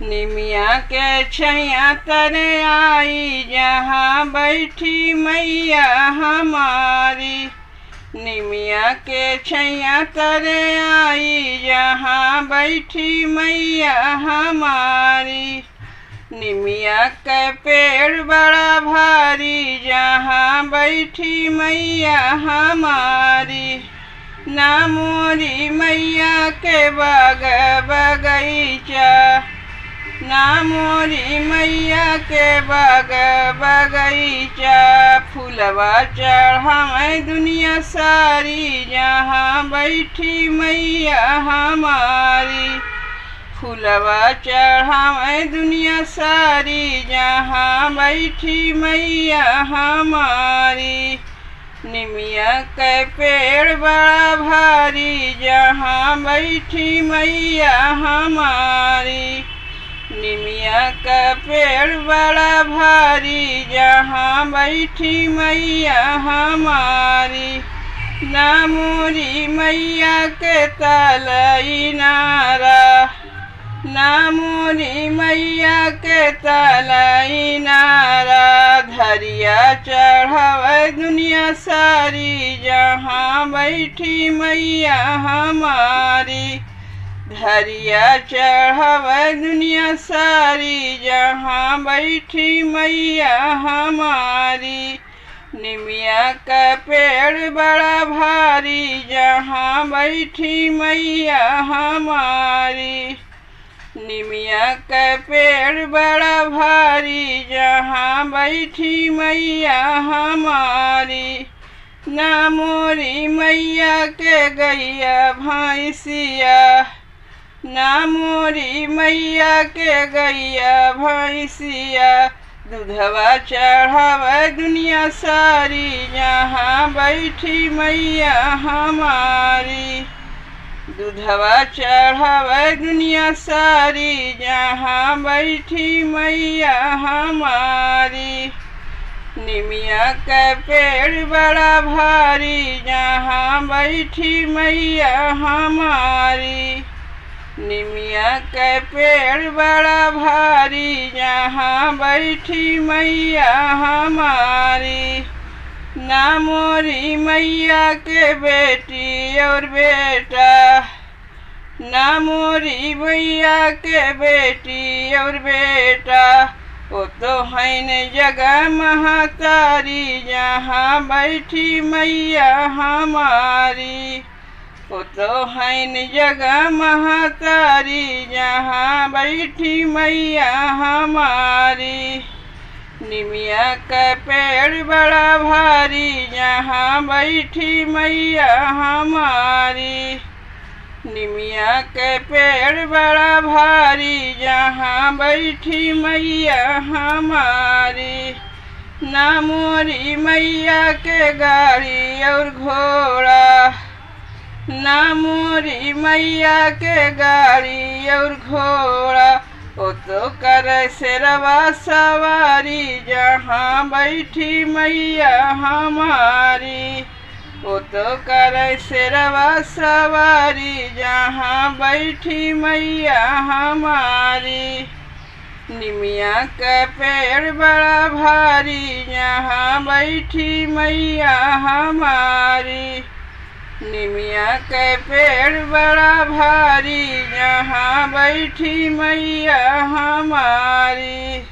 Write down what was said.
निमिया के छैया तरे आई जहाँ बैठी मैया हमारी। निमिया के छैया तरे आई जहाँ बैठी मैया हमारी। निमिया के पेड़ बड़ा भारी जहाँ बैठी मैया हमारी। ना मोरी मैया के बाग बगीचा, ना मोरी मैया के बाग बगीचा। फूलवा चढ़ावे दुनिया सारी जहाँ बैठी मैया हमारी। फूलवा चढ़ावे दुनिया सारी जहाँ बैठी मैया हमारी। निमिया के पेड़ बड़ा भारी जहाँ बैठी मैया हमारी। निमिया का पेड़ बड़ा भारी जहाँ बैठी मैया हमारी। ना मोरी मैया के तलई नारा, ना मोरी मैया के तलई नारा। धरिया चढ़ावे दुनिया सारी जहाँ बैठी मैया हमारी। धरिया चढ़ावे दुनिया सारी जहाँ बैठी मैया हमारी। निमिया का पेड़ बड़ा भारी जहाँ बैठी मैया हमारी। निमिया का पेड़ बड़ा भारी जहाँ बैठी मैया हमारी। ना मोरी मैया के गैया भैंसिया, ना मोरी मैया के गैया भैंसिया। दूधवा चढ़ावे दुनिया सारी जहाँ बैठी मैया हमारी। दूधवा चढ़ावे दुनिया सारी जहाँ बैठी मैया हमारी। निमिया का पेड़ बड़ा भारी जहाँ बैठी मैया हमारी। निमिया के पेड़ बड़ा भारी जहाँ बैठी मैया हमारी। ना मोरी मैया के बेटी और बेटा, ना मोरी मैया के बेटी और बेटा। वो तो है न जगह महतारी जहाँ बैठी मैया हमारी। वो तो है न जगह महतारी जहाँ बैठी मैया हमारी। निमिया का पेड़ बड़ा भारी जहाँ बैठी मैया हमारी। निमिया के पेड़ बड़ा भारी जहाँ बैठी मैया हमारी। ना मोरी मैया के गाड़ी और घोड़ा, ना मोरी मैया के गाड़ी और घोड़ा। वो तो करे शेरवा सवारी जहाँ बैठी मैया हमारी। वो तो करे शेरवा सवारी जहाँ बैठी मैया हमारी। निमिया का पेड़ बड़ा भारी जहाँ बैठी मैया हमारी। निमिया के पेड़ बड़ा भारी जहाँ बैठी मैया हमारी।